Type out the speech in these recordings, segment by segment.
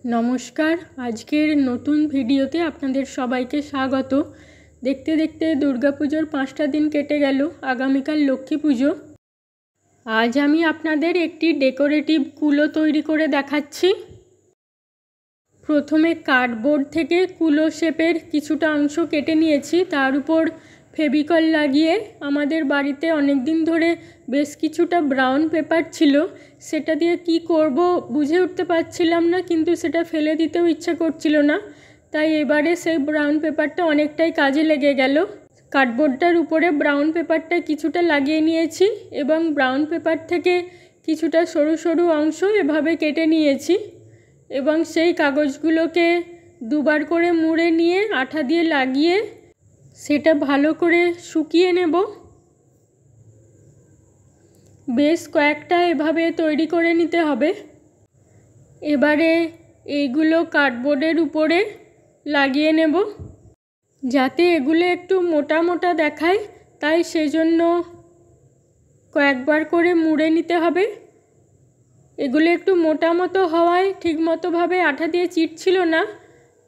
নমস্কার, আজকের নতুন ভিডিওতে আপনাদের সবাইকে স্বাগত। দেখতে দেখতে দুর্গাপুজোর 5টা দিন কেটে গেল, আগামীকাল লক্ষ্মী পুজো। আজ আমি আপনাদের একটি ডেকোরেটিভ কুলো তৈরি করে দেখাচ্ছি। প্রথমে কার্ডবোর্ড থেকে কুলো শেপের কিছুটা অংশ কেটে নিয়েছি, তার উপর ফেভিকল লাগিয়ে আমাদের বাড়িতে অনেক দিন ধরে বেশ কিছুটা ব্রাউন পেপার ছিল, সেটা দিয়ে কি করব বুঝে উঠতে পারছিলাম না, কিন্তু সেটা ফেলে দিতেও ইচ্ছা করছিল না। তাই এবারে সেই ব্রাউন পেপারটা অনেকটাই কাজে লেগে গেল। কার্ডবোর্ডটার উপরে ব্রাউন পেপারটা কিছুটা লাগিয়ে নিয়েছি এবং ব্রাউন পেপার থেকে কিছুটা সরু সরু অংশ এভাবে কেটে নিয়েছি এবং সেই কাগজগুলোকে দুবার করে মুড়ে নিয়ে আঠা দিয়ে লাগিয়ে সেটা ভালো করে শুকিয়ে নেব। বেশ কয়েকটা এভাবে তৈরি করে নিতে হবে। এবারে এইগুলো কার্ডবোর্ডের উপরে লাগিয়ে নেব যাতে এগুলো একটু মোটা মোটা দেখায়, তাই সেজন্য কয়েকবার করে মুড়ে নিতে হবে। এগুলো একটু মোটা মতো হওয়ায় ঠিকমতোভাবে আঠা দিয়ে চিটছিল না,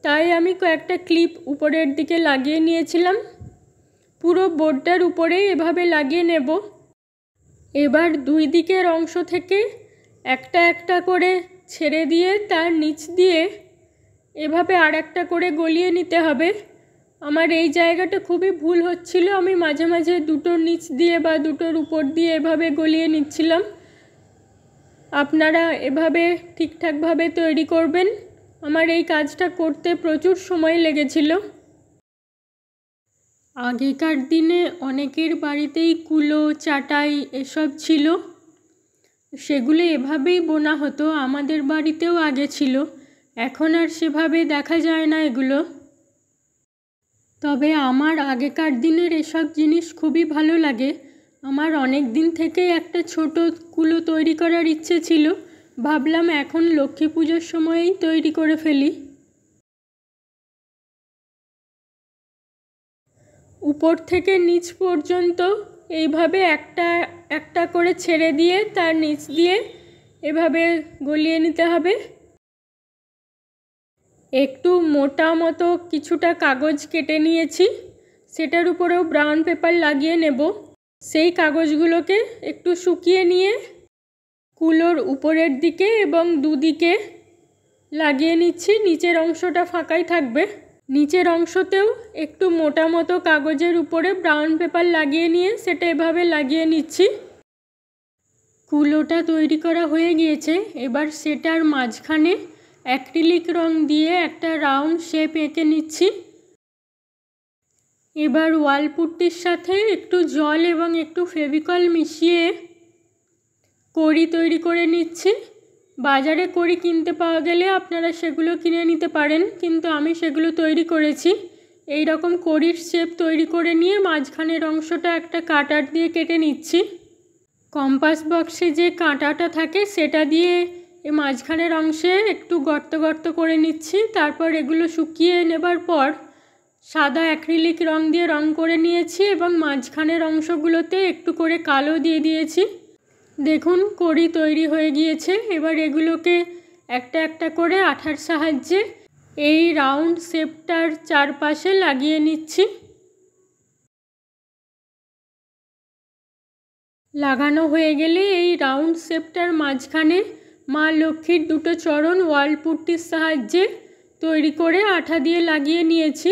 তাই আমি কয়েকটা ক্লিপ উপরের দিকে লাগিয়ে নিয়েছিলাম। পুরো বোর্ডটার উপরে এভাবে লাগিয়ে নেব। এবার দুই দিকের অংশ থেকে একটা একটা করে ছেড়ে দিয়ে তার নিচ দিয়ে এভাবে আর একটা করে গলিয়ে নিতে হবে। আমার এই জায়গাটা খুবই ভুল হচ্ছিল, আমি মাঝে মাঝে দুটোর নিচ দিয়ে বা দুটোর উপর দিয়ে এভাবে গলিয়ে নিচ্ছিলাম। আপনারা এভাবে ঠিকঠাকভাবে তৈরি করবেন। আমার এই কাজটা করতে প্রচুর সময় লেগেছিল। আগেকার দিনে অনেকের বাড়িতেই কুলো, চাটাই এসব ছিল, সেগুলো এভাবেই বোনা হতো। আমাদের বাড়িতেও আগে ছিল, এখন আর সেভাবে দেখা যায় না এগুলো। তবে আমার আগেকার দিনের এসব জিনিস খুবই ভালো লাগে। আমার অনেক দিন থেকেই একটা ছোট কুলো তৈরি করার ইচ্ছে ছিল, ভাবলাম এখন লক্ষ্মী পুজোর সময়েই তৈরি করে ফেলি। উপর থেকে নিচ পর্যন্ত এইভাবে একটা একটা করে ছেড়ে দিয়ে তার নিচ দিয়ে এভাবে গলিয়ে নিতে হবে। একটু মোটা মতো কিছুটা কাগজ কেটে নিয়েছি, সেটার উপরেও ব্রাউন পেপার লাগিয়ে নেব। সেই কাগজগুলোকে একটু শুকিয়ে নিয়ে কুলোর উপরের দিকে এবং দুদিকে লাগিয়ে নিচ্ছি। নিচের অংশটা ফাঁকাই থাকবে। নিচের অংশতেও একটু মোটা মতো কাগজের উপরে ব্রাউন পেপার লাগিয়ে নিয়ে সেটা এভাবে লাগিয়ে নিচ্ছি। কুলোটা তৈরি করা হয়ে গিয়েছে। এবার সেটার মাঝখানে অ্যাক্রিলিক রং দিয়ে একটা রাউন্ড শেপ এঁকে নিচ্ছি। এবার ওয়াল পুট্টির সাথে একটু জল এবং একটু ফেভিকল মিশিয়ে কড়ি তৈরি করে নিচ্ছি। বাজারে কড়ি কিনতে পাওয়া গেলে আপনারা সেগুলো কিনে নিতে পারেন, কিন্তু আমি সেগুলো তৈরি করেছি। এই রকম কড়ির শেপ তৈরি করে নিয়ে মাঝখানের অংশটা একটা কাটার দিয়ে কেটে নিচ্ছি। কম্পাস বক্সে যে কাঁটাটা থাকে সেটা দিয়ে এই মাঝখানের অংশে একটু গর্ত গর্ত করে নিচ্ছি। তারপর এগুলো শুকিয়ে নেবার পর সাদা অ্যাক্রিলিক রং দিয়ে রং করে নিয়েছি এবং মাঝখানের অংশগুলোতে একটু করে কালো দিয়ে দিয়েছি। দেখুন কড়ি তৈরি হয়ে গিয়েছে। এবার এগুলোকে একটা একটা করে আঠার সাহায্যে এই রাউন্ড শেপটার চারপাশে লাগিয়ে নিচ্ছি। লাগানো হয়ে গেলে এই রাউন্ড শেপটার মাঝখানে মা লক্ষ্মীর দুটো চরণ ওয়াল পুট্টির সাহায্যে তৈরি করে আঠা দিয়ে লাগিয়ে নিয়েছি।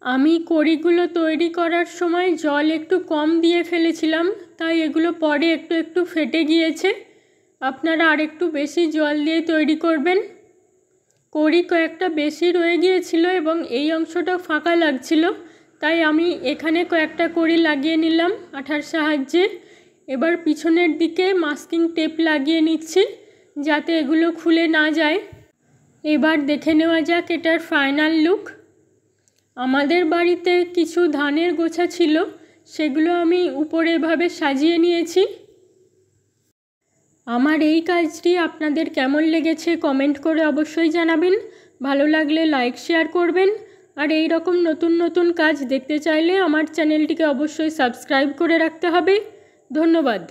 আমি কড়িগুলো তৈরি করার সময় জল একটু কম দিয়ে ফেলেছিলাম, তাই এগুলো পরে একটু একটু ফেটে গিয়েছে। আপনারা আর একটু বেশি জল দিয়ে তৈরি করবেন। কড়ি কয়েকটা বেশি রয়ে গিয়েছিল এবং এই অংশটা ফাঁকা লাগছিল, তাই আমি এখানে কয়েকটা কড়ি লাগিয়ে নিলাম আঠার সাহায্যে। এবার পিছনের দিকে মাস্কিং টেপ লাগিয়ে নিচ্ছি যাতে এগুলো খুলে না যায়। এবার দেখে নেওয়া যাক এটার ফাইনাল লুক। আমাদের বাড়িতে কিছু ধানের গোছা ছিল, সেগুলো আমি উপরে এভাবে সাজিয়ে নিয়েছি। আমার এই কাজটি আপনাদের কেমন লেগেছে কমেন্ট করে অবশ্যই জানাবেন। ভালো লাগলে লাইক শেয়ার করবেন, আর এই রকম নতুন নতুন কাজ দেখতে চাইলে আমার চ্যানেলটিকে অবশ্যই সাবস্ক্রাইব করে রাখতে হবে। ধন্যবাদ।